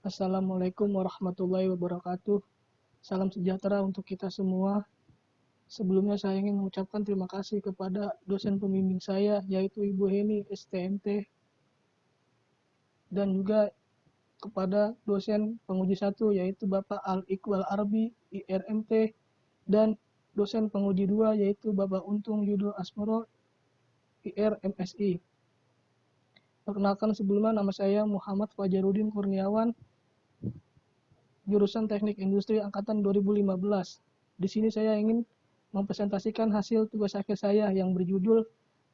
Assalamualaikum warahmatullahi wabarakatuh. Salam sejahtera untuk kita semua. Sebelumnya saya ingin mengucapkan terima kasih kepada dosen pembimbing saya, yaitu Ibu Heni STMT, dan juga kepada dosen penguji satu, yaitu Bapak Al-Iqbal Arbi, IRMT, dan dosen penguji dua, yaitu Bapak Untung Yudo Asmoro, IRMSI. Perkenalkan sebelumnya, nama saya Muhammad Fajarudin Kurniawan, jurusan Teknik Industri angkatan 2015. Di sini saya ingin mempresentasikan hasil tugas akhir saya yang berjudul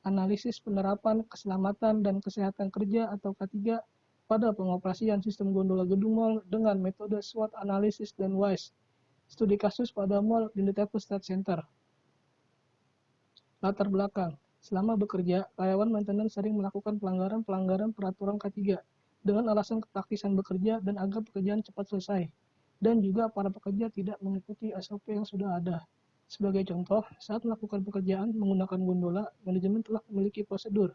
Analisis Penerapan Keselamatan dan Kesehatan Kerja atau K3 pada pengoperasian sistem gondola gedung mal dengan metode SWOT Analysis dan WISE. Studi kasus pada Mall Inditex Trade Center. Latar belakang. Selama bekerja, karyawan maintenance sering melakukan pelanggaran peraturan K3 dengan alasan kepraktisan bekerja dan agar pekerjaan cepat selesai. Dan juga para pekerja tidak mengikuti SOP yang sudah ada. Sebagai contoh, saat melakukan pekerjaan menggunakan gondola, manajemen telah memiliki prosedur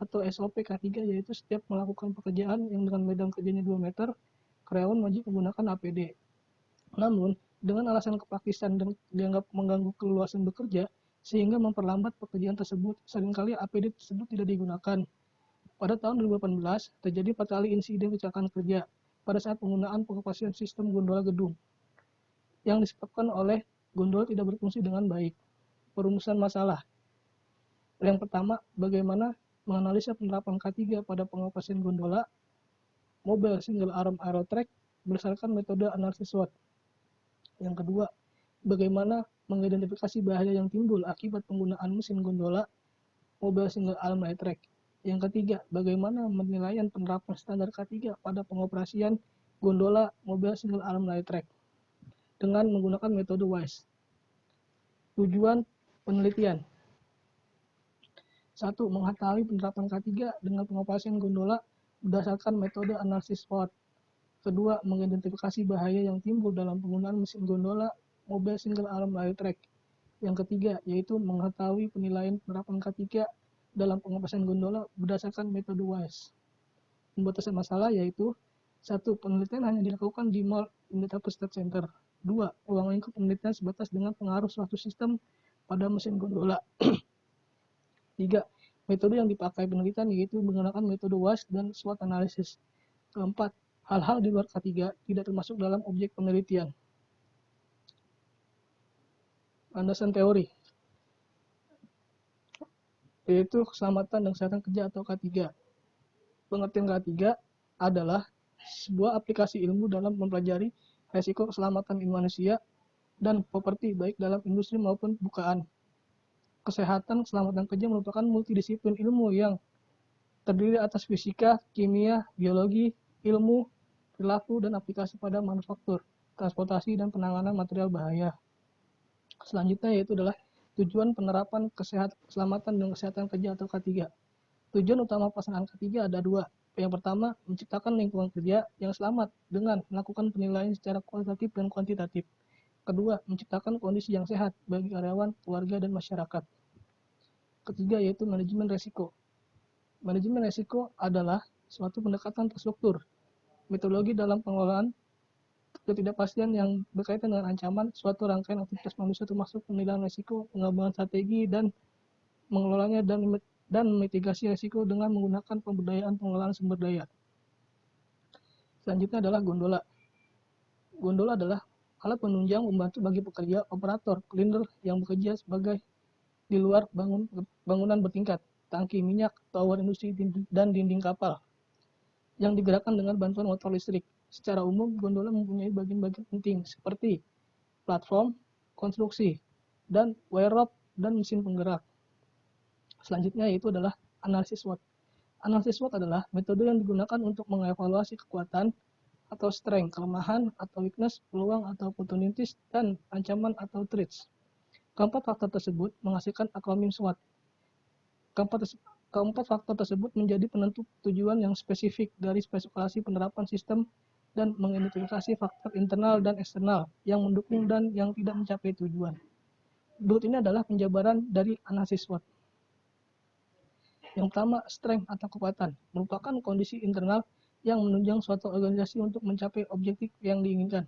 atau SOP K3, yaitu setiap melakukan pekerjaan yang dengan medan kerjanya 2 meter, karyawan wajib menggunakan APD. Namun, dengan alasan kepraktisan dan dianggap mengganggu keluasan bekerja, sehingga memperlambat pekerjaan tersebut, seringkali APD tersebut tidak digunakan. Pada tahun 2018, terjadi 4 kali insiden kecelakaan kerja pada saat penggunaan pengoperasian sistem gondola gedung yang disebabkan oleh gondola tidak berfungsi dengan baik. Perumusan masalah. Yang pertama, bagaimana menganalisa penerapan K3 pada pengoperasian gondola Mobile Single Arm Aerotrack berdasarkan metode analisis SWOT. Yang kedua, bagaimana mengidentifikasi bahaya yang timbul akibat penggunaan mesin gondola Mobile Single Arm Aerotrack. Yang ketiga, bagaimana penilaian penerapan standar K3 pada pengoperasian gondola Mobile Single Arm Aerotrack dengan menggunakan metode WISE. Tujuan penelitian. 1. Mengetahui penerapan K3 dengan pengoperasian gondola berdasarkan metode analisis SWOT. Kedua, mengidentifikasi bahaya yang timbul dalam penggunaan mesin gondola Mobile Single Arm Aerotrack. Yang ketiga, yaitu mengetahui penilaian penerapan K3 dalam pengoperasian gondola berdasarkan metode WISE. Pembatasan masalah yaitu 1. Penelitian hanya dilakukan di Mall Inditex Trade Center. 2. Ruang lingkup penelitian sebatas dengan pengaruh suatu sistem pada mesin gondola. 3. Metode yang dipakai penelitian yaitu menggunakan metode WISE dan SWOT analysis. Keempat, hal-hal di luar K3 tidak termasuk dalam objek penelitian. Landasan teori yaitu keselamatan dan kesehatan kerja atau K3. Pengertian K3 adalah sebuah aplikasi ilmu dalam mempelajari resiko keselamatan manusia dan properti baik dalam industri maupun bukaan. Kesehatan keselamatan kerja merupakan multidisiplin ilmu yang terdiri atas fisika, kimia, biologi, ilmu, perilaku, dan aplikasi pada manufaktur, transportasi, dan penanganan material bahaya. Selanjutnya yaitu adalah tujuan penerapan keselamatan dan kesehatan kerja atau K3. Tujuan utama pelaksanaan K3 ada dua. Yang pertama, menciptakan lingkungan kerja yang selamat dengan melakukan penilaian secara kualitatif dan kuantitatif. Kedua, menciptakan kondisi yang sehat bagi karyawan, keluarga, dan masyarakat. Ketiga, yaitu manajemen resiko. Manajemen resiko adalah suatu pendekatan terstruktur, metodologi dalam pengelolaan ketidakpastian yang berkaitan dengan ancaman suatu rangkaian aktivitas manusia termasuk penilaian resiko, pengembangan strategi, dan mengelolanya dan mitigasi resiko dengan menggunakan pemberdayaan pengelolaan sumber daya. Selanjutnya adalah gondola. Gondola adalah alat penunjang membantu bagi pekerja operator cleaner yang bekerja sebagai di luar bangunan bertingkat, tangki minyak, tower industri, dan dinding kapal yang digerakkan dengan bantuan motor listrik. Secara umum, gondola mempunyai bagian-bagian penting seperti platform, konstruksi, dan wire rope dan mesin penggerak. Selanjutnya yaitu adalah analisis SWOT. Analisis SWOT adalah metode yang digunakan untuk mengevaluasi kekuatan atau strength, kelemahan atau weakness, peluang atau opportunities, dan ancaman atau threats. Keempat faktor tersebut menghasilkan akronim SWOT. Keempat faktor tersebut menjadi penentu tujuan yang spesifik dari spesifikasi penerapan sistem dan mengidentifikasi faktor internal dan eksternal yang mendukung dan yang tidak mencapai tujuan. Berikut ini adalah penjabaran dari analisis SWOT. Yang pertama, strength atau kekuatan merupakan kondisi internal yang menunjang suatu organisasi untuk mencapai objektif yang diinginkan.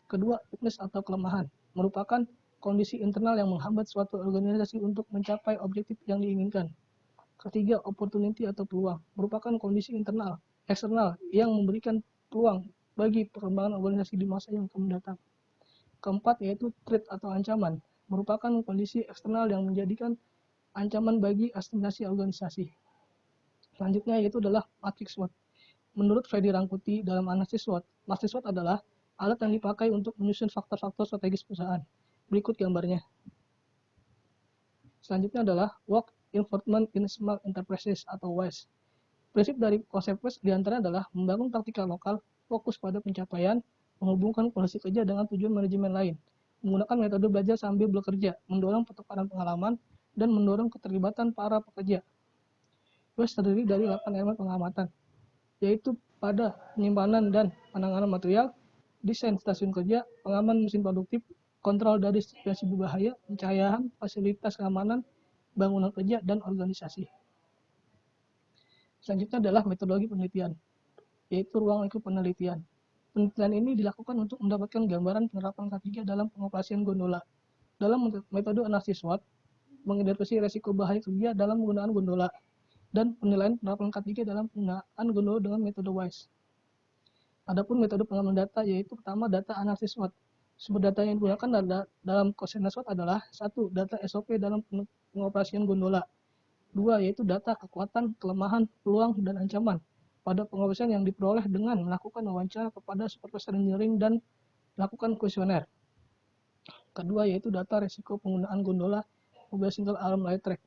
Kedua, weakness atau kelemahan merupakan kondisi internal yang menghambat suatu organisasi untuk mencapai objektif yang diinginkan. Ketiga, opportunity atau peluang merupakan kondisi internal, eksternal yang memberikan peluang bagi perkembangan organisasi di masa yang akan mendatang. Keempat, yaitu threat atau ancaman merupakan kondisi eksternal yang menjadikan ancaman bagi aspirasi organisasi. Selanjutnya yaitu adalah matrix SWOT. Menurut Freddy Rangkuti dalam analisis SWOT, matrix SWOT adalah alat yang dipakai untuk menyusun faktor-faktor strategis perusahaan. Berikut gambarnya. Selanjutnya adalah Work Involvement in Small Enterprises atau WISE. Prinsip dari konsep WISE diantaranya adalah membangun taktikal lokal, fokus pada pencapaian, menghubungkan kondisi kerja dengan tujuan manajemen lain, menggunakan metode belajar sambil bekerja, mendorong pertukaran pengalaman, dan mendorong keterlibatan para pekerja. WISE terdiri dari 8 elemen pengamatan, yaitu pada penyimpanan dan penanganan material, desain stasiun kerja, pengaman mesin produktif, kontrol dari situasi berbahaya, pencahayaan, fasilitas keamanan, bangunan kerja, dan organisasi. Selanjutnya adalah metodologi penelitian, yaitu ruang lingkup penelitian. Penelitian ini dilakukan untuk mendapatkan gambaran penerapan K3 dalam pengoperasian gondola. Dalam metode analisis SWOT, mengidentifikasi resiko bahaya kerja dalam penggunaan gondola, dan penilaian penerapan K3 dalam penggunaan gondola dengan metode WISE. Adapun metode pengambilan data yaitu pertama data analisis SWOT. Sumber data yang digunakan dalam kuesioner SWOT adalah 1. Data SOP dalam pengoperasian gondola. 2. Yaitu data kekuatan, kelemahan, peluang, dan ancaman pada pengoperasian yang diperoleh dengan melakukan wawancara kepada supervisor engineering dan melakukan kuesioner. Kedua yaitu data risiko penggunaan gondola mobil single arm light track.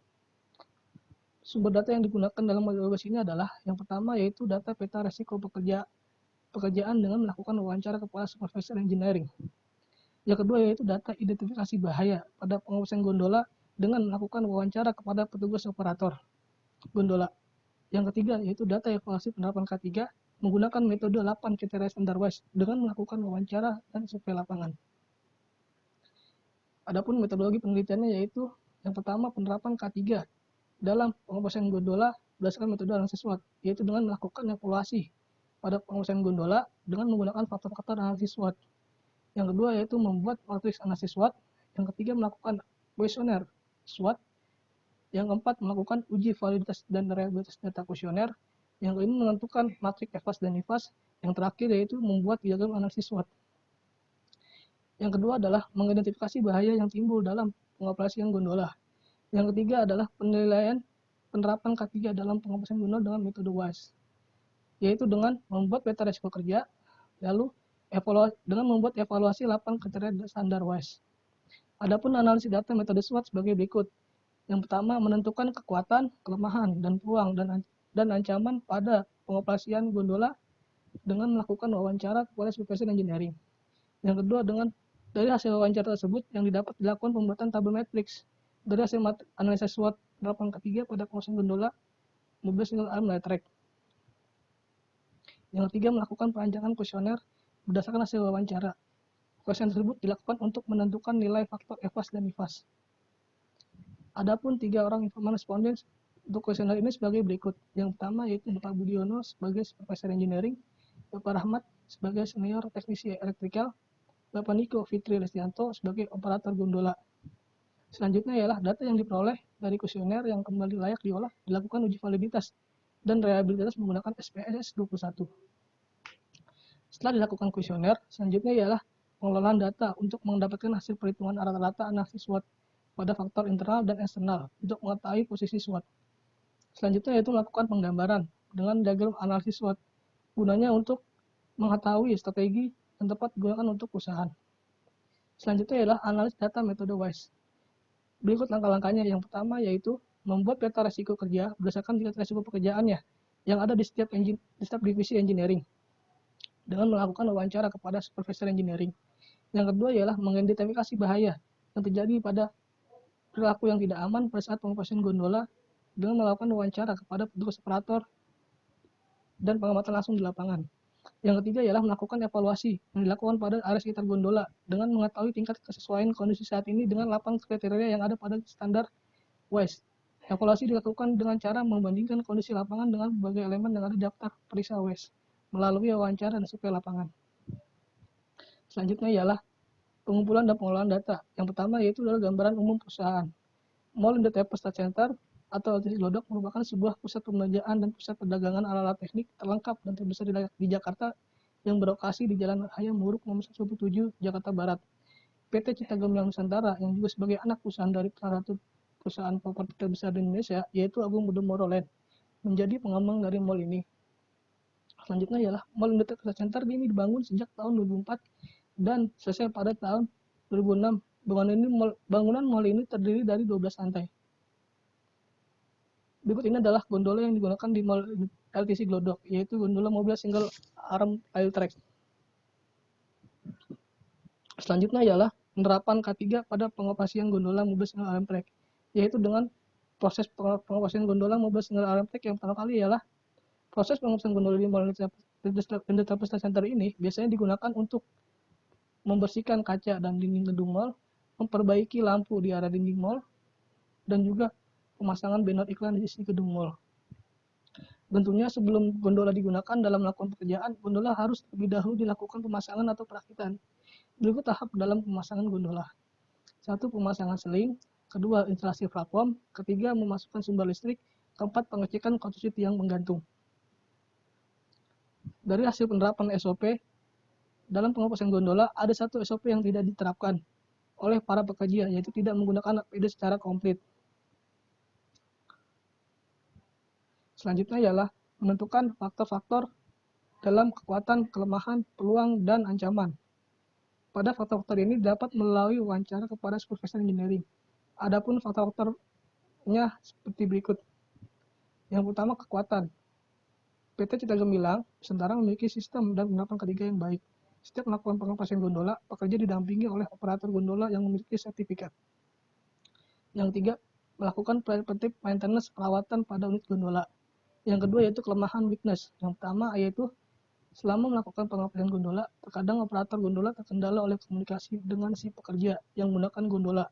Sumber data yang digunakan dalam evaluasi ini adalah yang pertama yaitu data peta risiko pekerjaan dengan melakukan wawancara kepada supervisor engineering. Yang kedua yaitu data identifikasi bahaya pada pengoperasian gondola dengan melakukan wawancara kepada petugas operator gondola. Yang ketiga yaitu data evaluasi penerapan K3 menggunakan metode 8 kriteria standar WISE dengan melakukan wawancara dan survei lapangan. Adapun metodologi penelitiannya yaitu yang pertama penerapan K3 dalam pengoperasian gondola berdasarkan metode analisis SWOT, yaitu dengan melakukan evaluasi pada pengoperasian gondola dengan menggunakan faktor-faktor analisis SWOT. Yang kedua yaitu membuat matriks analisis SWOT. Yang ketiga melakukan kuesioner SWOT. Yang keempat melakukan uji validitas dan reliabilitas data kuesioner. Yang kelima menentukan matriks EVAS dan IVAS. Yang terakhir yaitu membuat diagram analisis SWOT. Yang kedua adalah mengidentifikasi bahaya yang timbul dalam pengoperasian gondola. Yang ketiga adalah penilaian penerapan K3 dalam pengoperasian gondola dengan metode WISE, yaitu dengan membuat peta risiko kerja, lalu dengan membuat evaluasi 8 kriteria standar WISE. Adapun analisis data metode SWOT sebagai berikut. Yang pertama, menentukan kekuatan, kelemahan, dan peluang dan ancaman pada pengoperasian gondola dengan melakukan wawancara kepada supervisor engineering. Yang kedua, dari hasil wawancara tersebut yang dilakukan pembuatan tabel matriks dari hasil analisa SWOT penerapan K3 pada pengoperasian gondola mobil single arm light track. Yang ketiga, melakukan perancangan kuesioner berdasarkan hasil wawancara. Kuesioner tersebut dilakukan untuk menentukan nilai faktor EVAS dan IVAS. Adapun 3 orang informan responden untuk kuesioner ini sebagai berikut. Yang pertama yaitu Bapak Budiono sebagai supervisor engineering, Bapak Rahmat sebagai senior teknisi elektrikal, Bapak Niko Fitri Lestianto sebagai operator gondola. Selanjutnya ialah data yang diperoleh dari kuesioner yang kembali layak diolah dilakukan uji validitas dan reliabilitas menggunakan SPSS 21. Setelah dilakukan kuesioner, selanjutnya ialah pengelolaan data untuk mendapatkan hasil perhitungan rata-rata analisis SWOT pada faktor internal dan eksternal untuk mengetahui posisi SWOT. Selanjutnya yaitu melakukan penggambaran dengan diagram analisis SWOT, gunanya untuk mengetahui strategi dan tempat digunakan untuk perusahaan. Selanjutnya ialah analis data metode WISE. Berikut langkah-langkahnya. Yang pertama yaitu membuat peta risiko kerja berdasarkan tingkat risiko pekerjaannya yang ada di setiap divisi engineering dengan melakukan wawancara kepada supervisor engineering. Yang kedua ialah mengidentifikasi bahaya yang terjadi pada perilaku yang tidak aman pada saat pengoperasian gondola dengan melakukan wawancara kepada petugas operator dan pengamatan langsung di lapangan. Yang ketiga ialah melakukan evaluasi yang dilakukan pada area sekitar gondola dengan mengetahui tingkat kesesuaian kondisi saat ini dengan 8 kriteria yang ada pada standar WISE. Evaluasi dilakukan dengan cara membandingkan kondisi lapangan dengan berbagai elemen yang ada di daftar periksa WISE. melalui wawancara dan survei lapangan. Selanjutnya ialah pengumpulan dan pengolahan data. Yang pertama yaitu adalah gambaran umum perusahaan. Mall Indotech Center atau LTC Glodok merupakan sebuah pusat perbelanjaan dan pusat perdagangan alat-alat teknik terlengkap dan terbesar di Jakarta yang berlokasi di Jalan Hayam Wuruk nomor 107, Jakarta Barat. PT Cipta Gemilang Nusantara yang juga sebagai anak perusahaan dari salah satu perusahaan properti terbesar di Indonesia yaitu Agung Podomoro Land menjadi pengembang dari mall ini. Selanjutnya ialah Mall Indotech Center ini dibangun sejak tahun 2004 dan selesai pada tahun 2006. Bangunan mall ini terdiri dari 12 lantai. Berikut ini adalah gondola yang digunakan di Mall LTC Glodok, yaitu gondola mobil single arm rail track. Selanjutnya ialah penerapan K3 pada pengoperasian gondola mobil single arm track, yaitu dengan proses pengoperasian gondola mobil single arm track yang pertama kali ialah proses pengoperasian gondola di Mall Indotech Center ini biasanya digunakan untuk membersihkan kaca dan dinding gedung mall, memperbaiki lampu di area dinding mall, dan juga pemasangan banner iklan di sisi gedung mall. Tentunya sebelum gondola digunakan dalam melakukan pekerjaan, gondola harus terlebih dahulu dilakukan pemasangan atau perakitan. Berikut tahap dalam pemasangan gondola. 1. Pemasangan seling. 2. Instalasi platform. 3. Memasukkan sumber listrik. 4. Pengecekan konstruksi tiang menggantung. Dari hasil penerapan SOP, dalam pengoperasian gondola ada satu SOP yang tidak diterapkan oleh para pekerja, yaitu tidak menggunakan APD secara komplit. Selanjutnya ialah menentukan faktor-faktor dalam kekuatan, kelemahan, peluang, dan ancaman. Pada faktor-faktor ini dapat melalui wawancara kepada supervisor engineering. Adapun faktor-faktornya seperti berikut. Yang pertama, kekuatan. PT Cipta Gemilang Nusantara memiliki sistem dan penerapan K3 yang baik. Setiap melakukan pengoperasian gondola, pekerja didampingi oleh operator gondola yang memiliki sertifikat. Yang ketiga, melakukan preventive maintenance perawatan pada unit gondola. Yang kedua yaitu kelemahan weakness. Yang pertama yaitu selama melakukan pengoperasian gondola, terkadang operator gondola terkendala oleh komunikasi dengan si pekerja yang menggunakan gondola.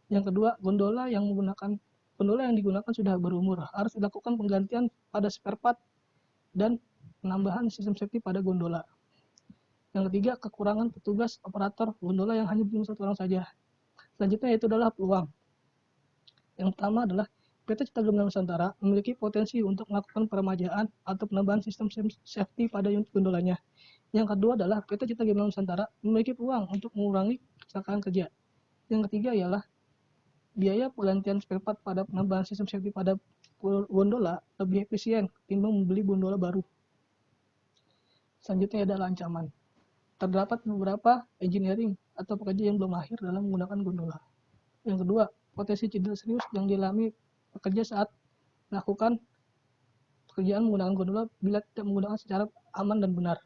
Yang kedua, gondola yang digunakan sudah berumur, harus dilakukan penggantian pada spare part dan penambahan sistem safety pada gondola. Yang ketiga, kekurangan petugas operator gondola yang hanya satu orang saja. Selanjutnya yaitu adalah peluang. Yang pertama adalah PT Cipta Gemilang Nusantara memiliki potensi untuk melakukan peremajaan atau penambahan sistem safety pada unit gondolanya. Yang kedua adalah PT Cipta Gemilang Nusantara memiliki peluang untuk mengurangi kecelakaan kerja. Yang ketiga ialah biaya penggantian spare part pada penambahan sistem safety pada gondola lebih efisien ketimbang membeli gondola baru. Selanjutnya adalah ancaman. Terdapat beberapa engineering atau pekerja yang belum mahir dalam menggunakan gondola. Yang kedua, potensi cedera serius yang dialami pekerja saat melakukan pekerjaan menggunakan gondola bila tidak menggunakan secara aman dan benar.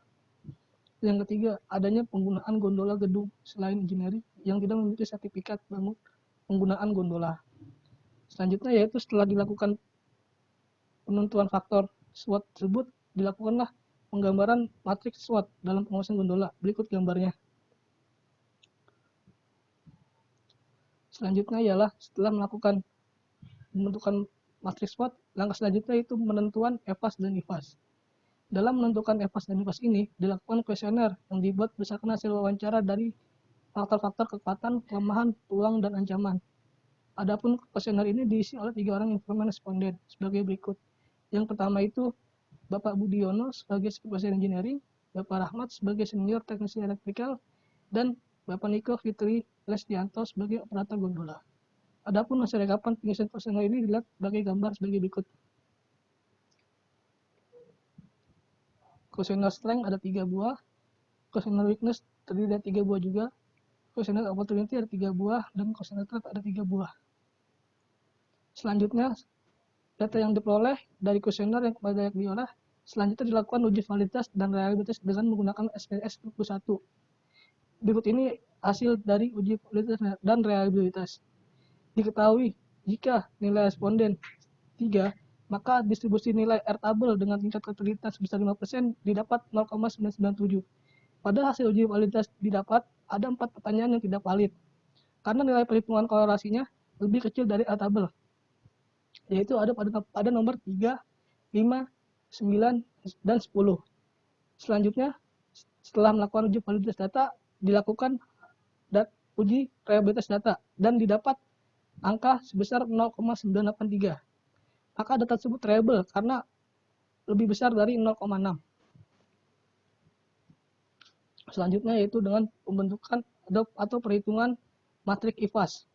Yang ketiga, adanya penggunaan gondola gedung selain engineering yang tidak memiliki sertifikat penggunaan gondola. Selanjutnya yaitu setelah dilakukan penentuan faktor SWOT tersebut, dilakukanlah penggambaran matriks SWOT dalam pengawasan gondola. Berikut gambarnya. Selanjutnya ialah setelah melakukan pembentukan matriks SWOT, langkah selanjutnya itu penentuan EVAS dan IVAS. Dalam menentukan EVAS dan IVAS ini, dilakukan kuesioner yang dibuat berdasarkan hasil wawancara dari faktor-faktor kekuatan, kelemahan, peluang, dan ancaman. Adapun kuesioner ini diisi oleh 3 orang informan responden sebagai berikut. Yang pertama itu Bapak Budiono sebagai supervisor engineering, Bapak Rahmat sebagai senior teknisi elektrikal, dan Bapak Niko Fitri Lestianto sebagai operator gondola. Adapun hasil rekapan pengisian kuesioner ini dilihat sebagai gambar sebagai berikut. Kuesioner strength ada 3 buah, kuesioner weakness terdiri dari 3 buah juga, kuesioner opportunity ada 3 buah, dan kuesioner threat ada 3 buah. Selanjutnya, data yang diperoleh dari kuesioner yang kepada diolah, selanjutnya dilakukan uji validitas dan reliabilitas dengan menggunakan SPS 21. Berikut ini hasil dari uji validitas dan reliabilitas. Diketahui jika nilai responden 3, maka distribusi nilai R-table dengan tingkat kredibilitas sebesar 5% didapat 0,997. Pada hasil uji validitas didapat ada 4 pertanyaan yang tidak valid karena nilai perhitungan korelasinya lebih kecil dari R-table, yaitu ada pada nomor 3, 5, 9, dan 10. Selanjutnya, setelah melakukan uji validitas data, dilakukan uji reliabilitas data dan didapat angka sebesar 0,983. Maka data tersebut reliable karena lebih besar dari 0,6. Selanjutnya yaitu dengan pembentukan atau perhitungan matrik IFAS.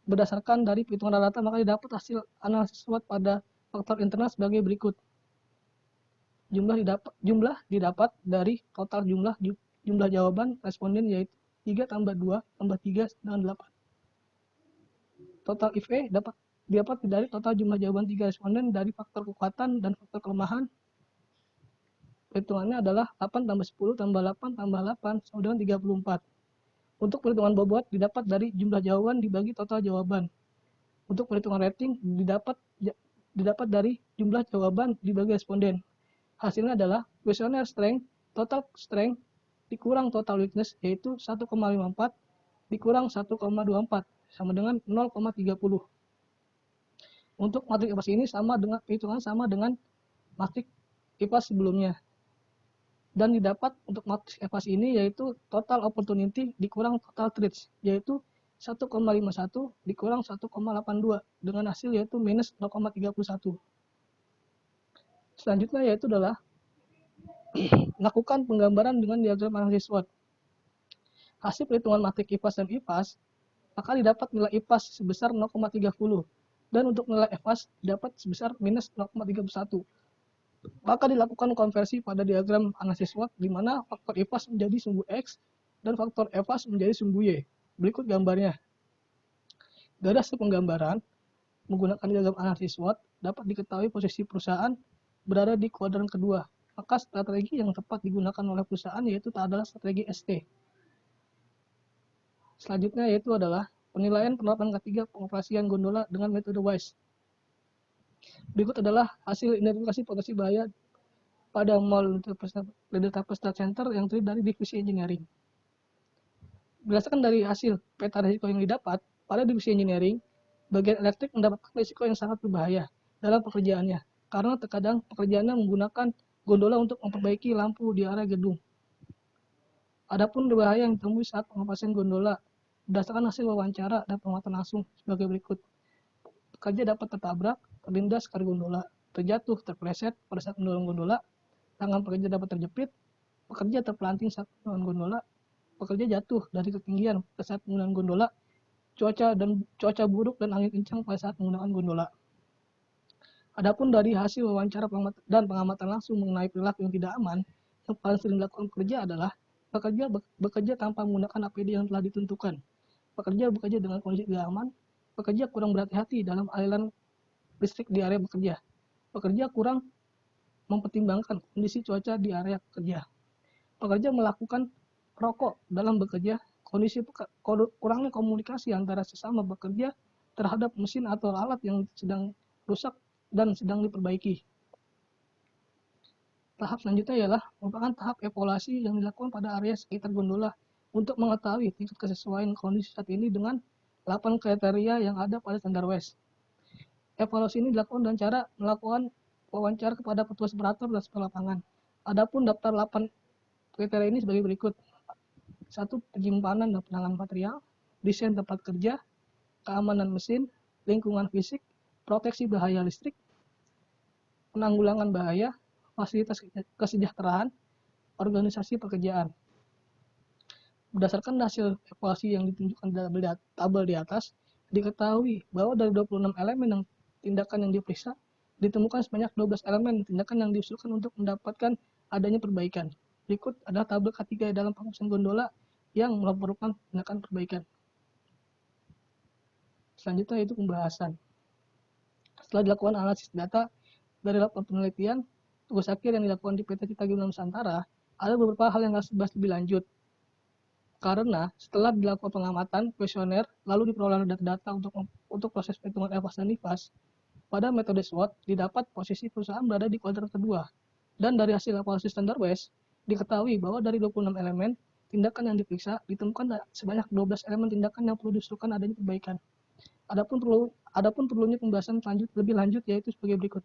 Berdasarkan dari perhitungan data, maka didapat hasil analisis SWOT pada faktor internal sebagai berikut. Jumlah didapat dari total jumlah jawaban responden, yaitu 3 tambah 2 tambah 3 dengan 8. Total IFE didapat dari total jumlah jawaban 3 responden dari faktor kekuatan dan faktor kelemahan. Perhitungannya adalah 8 tambah 10 tambah 8 tambah 8 sama dengan 34. Untuk perhitungan bobot didapat dari jumlah jawaban dibagi total jawaban. Untuk perhitungan rating didapat dari jumlah jawaban dibagi responden. Hasilnya adalah questionnaire strength, total strength dikurang total weakness, yaitu 1,54 dikurang 1,24 sama dengan 0,30. Untuk matrik IPAS ini perhitungan sama dengan matrik IPAS sebelumnya. Dan didapat untuk matrik IPAS ini yaitu total opportunity dikurang total threats, yaitu 1,51 dikurang 1,82 dengan hasil yaitu minus 0,31. Selanjutnya yaitu adalah lakukan penggambaran dengan diagram analisis SWOT. Hasil perhitungan matrik IPAS dan IPAS, maka didapat nilai IPAS sebesar 0,30 dan untuk nilai IPAS didapat sebesar minus 0,31. Maka dilakukan konversi pada diagram analisis SWOT di mana faktor IPAS menjadi sumbu X dan faktor IPAS menjadi sumbu Y. Berikut gambarnya. Dari hasil penggambaran menggunakan diagram analisis SWOT dapat diketahui posisi perusahaan berada di kuadran kedua. Maka strategi yang tepat digunakan oleh perusahaan yaitu adalah strategi ST. Selanjutnya yaitu adalah penilaian penerapan ketiga pengoperasian gondola dengan metode WISE. Berikut adalah hasil identifikasi potensi bahaya pada Mall Leader Center yang terdiri dari divisi engineering. Berdasarkan dari hasil peta risiko yang didapat, pada divisi engineering, bagian elektrik mendapatkan risiko yang sangat berbahaya dalam pekerjaannya, karena terkadang pekerjaannya menggunakan gondola untuk memperbaiki lampu di area gedung. Adapun bahaya yang ditemui saat pengoperasian gondola, berdasarkan hasil wawancara dan pengamatan langsung sebagai berikut. Pekerja dapat tertabrak, terlindas kari gondola, terjatuh, terpeleset pada saat mendorong gondola, tangan pekerja dapat terjepit, pekerja terpelanting saat menggunakan gondola, pekerja jatuh dari ketinggian pada saat menggunakan gondola, cuaca buruk dan angin kencang pada saat menggunakan gondola. Adapun dari hasil wawancara dan pengamatan langsung mengenai perilaku yang tidak aman, yang paling sering dilakukan pekerja adalah pekerja bekerja tanpa menggunakan APD yang telah ditentukan, pekerja bekerja dengan kondisi tidak aman, pekerja kurang berhati-hati dalam aliran listrik di area bekerja, pekerja kurang mempertimbangkan kondisi cuaca di area bekerja, pekerja melakukan rokok dalam bekerja, kondisi kurangnya komunikasi antara sesama bekerja terhadap mesin atau alat yang sedang rusak dan sedang diperbaiki. Tahap selanjutnya ialah merupakan tahap evaluasi yang dilakukan pada area sekitar gondola untuk mengetahui tingkat kesesuaian kondisi saat ini dengan 8 kriteria yang ada pada standar WES. Evaluasi ini dilakukan dengan cara melakukan wawancara kepada petugas operator dan super lapangan. Adapun daftar 8 kriteria ini sebagai berikut. 1. Penyimpanan dan penanganan material, desain tempat kerja, keamanan mesin, lingkungan fisik, proteksi bahaya listrik, penanggulangan bahaya, fasilitas kesejahteraan, organisasi pekerjaan. Berdasarkan hasil evaluasi yang ditunjukkan dalam tabel di atas, diketahui bahwa dari 26 elemen yang tindakan yang diperiksa, ditemukan sebanyak 12 elemen tindakan yang diusulkan untuk mendapatkan adanya perbaikan. Berikut adalah tabel ketiga dalam pengurusan gondola yang merupakan tindakan perbaikan. Selanjutnya yaitu pembahasan. Setelah dilakukan analisis data dari laporan penelitian, tugas akhir yang dilakukan di PT Cita Gimna Nusantara, ada beberapa hal yang harus dibahas lebih lanjut. Karena setelah dilakukan pengamatan, kuesioner, lalu diperoleh data-data untuk proses perhitungan EVAS dan IFAS, pada metode SWOT didapat posisi perusahaan berada di kuadran kedua. Dan dari hasil evaluasi standar WES, diketahui bahwa dari 26 elemen tindakan yang diperiksa, ditemukan sebanyak 12 elemen tindakan yang perlu diusulkan adanya perbaikan. Adapun perlunya pembahasan lebih lanjut yaitu sebagai berikut.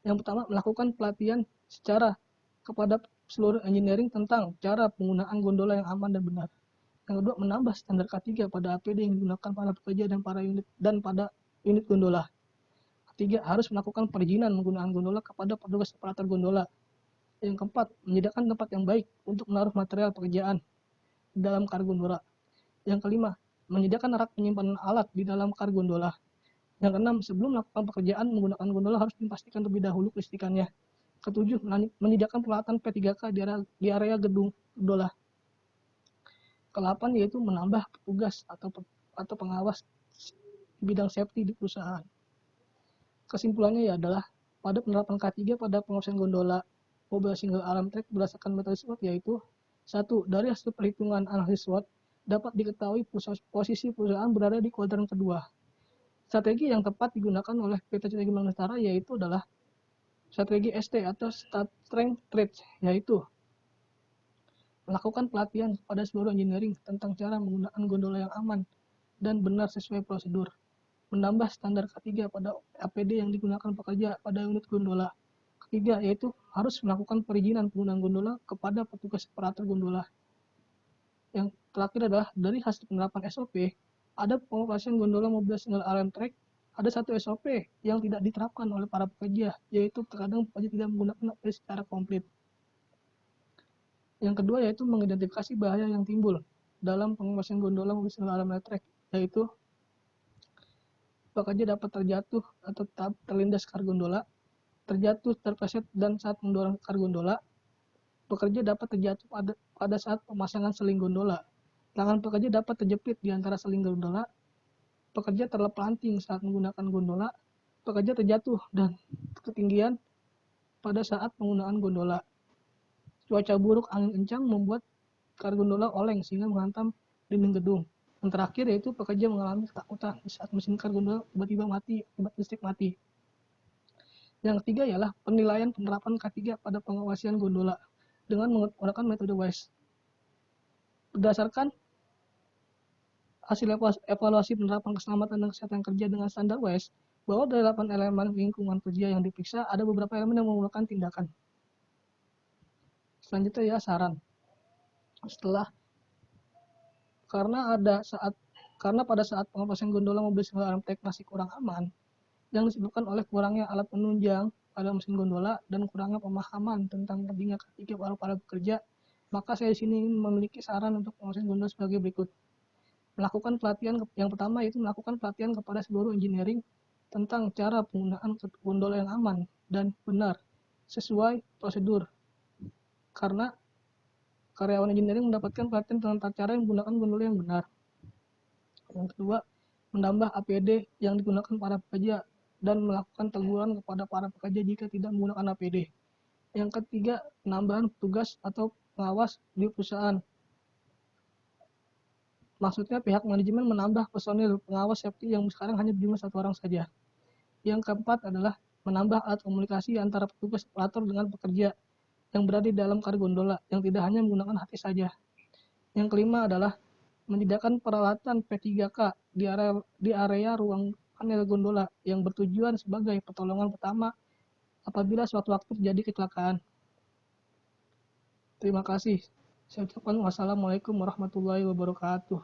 Yang pertama, melakukan pelatihan secara kepada seluruh engineering tentang cara penggunaan gondola yang aman dan benar. Yang kedua, menambah standar K3 pada APD yang digunakan para pekerja dan pada unit gondola. Ketiga, harus melakukan perizinan menggunakan gondola kepada petugas operator gondola. Yang keempat, menyediakan tempat yang baik untuk menaruh material pekerjaan di dalam kar gondola. Yang kelima, menyediakan rak penyimpanan alat di dalam kar gondola. Yang keenam, sebelum melakukan pekerjaan menggunakan gondola harus dipastikan terlebih dahulu kelistrikannya. Ketujuh, menyediakan peralatan P3K di area gedung gondola. Ke-8 yaitu menambah petugas atau pengawas di bidang safety di perusahaan. Kesimpulannya adalah pada penerapan K3 pada pengawasan gondola mobil single arm track berdasarkan metode SWOT yaitu 1. Dari hasil perhitungan analisis SWOT dapat diketahui posisi perusahaan berada di kuadran kedua. Strategi yang tepat digunakan oleh PT Strategi Nusantara yaitu adalah strategi ST atau Strength Trade, yaitu melakukan pelatihan pada seluruh engineering tentang cara menggunakan gondola yang aman dan benar sesuai prosedur, menambah standar K3 pada APD yang digunakan pekerja pada unit gondola. Ketiga, yaitu harus melakukan perizinan penggunaan gondola kepada petugas operator gondola. Yang terakhir adalah dari hasil penerapan SOP, ada pengoperasian gondola mobil single arm track, ada satu SOP yang tidak diterapkan oleh para pekerja, yaitu terkadang pekerja tidak menggunakan APD secara komplit. Yang kedua yaitu mengidentifikasi bahaya yang timbul dalam pengoperasian gondola mobil single arm track, yaitu pekerja dapat terjatuh atau terlindas kar gondola, terjatuh, terpleset dan saat mendorong kar gondola. Pekerja dapat terjatuh pada saat pemasangan seling gondola. Tangan pekerja dapat terjepit di antara seling gondola. Pekerja terpelanting saat menggunakan gondola. Pekerja terjatuh dan ketinggian pada saat penggunaan gondola. Cuaca buruk, angin kencang membuat kar gondola oleng sehingga menghantam dinding gedung. Yang terakhir yaitu pekerja mengalami ketakutan saat mesin kar gondola tiba-tiba mati akibat listrik mati. Yang ketiga ialah penilaian penerapan K3 pada pengawasan gondola dengan menggunakan metode WISE. Berdasarkan hasil evaluasi penerapan keselamatan dan kesehatan kerja dengan standar WISE, bahwa dari 8 elemen lingkungan kerja yang diperiksa, ada beberapa elemen yang menggunakan tindakan. Selanjutnya ya saran. Karena pada saat pengoperasian gondola mobil single arm track masih kurang aman, yang disebabkan oleh kurangnya alat penunjang pada mesin gondola dan kurangnya pemahaman tentang pentingnya K3 para pekerja, maka saya di sini memiliki saran untuk pengoperasian gondola sebagai berikut. Melakukan pelatihan yang pertama yaitu melakukan pelatihan kepada seluruh engineering tentang cara penggunaan gondola yang aman dan benar sesuai prosedur. Karena karyawan engineering mendapatkan pelatihan tentang cara menggunakan gondola yang benar. Yang kedua, menambah APD yang digunakan para pekerja dan melakukan teguran kepada para pekerja jika tidak menggunakan APD. Yang ketiga, penambahan petugas atau pengawas di perusahaan. Maksudnya pihak manajemen menambah personil pengawas safety yang sekarang hanya berjumlah 1 orang saja. Yang keempat adalah menambah alat komunikasi antara petugas operator dengan pekerja yang berada di dalam kar gondola yang tidak hanya menggunakan HT saja. Yang kelima adalah menyediakan peralatan P3K di area ruang panel gondola yang bertujuan sebagai pertolongan pertama apabila suatu waktu terjadi kecelakaan. Terima kasih. Saya ucapkan wassalamualaikum warahmatullahi wabarakatuh.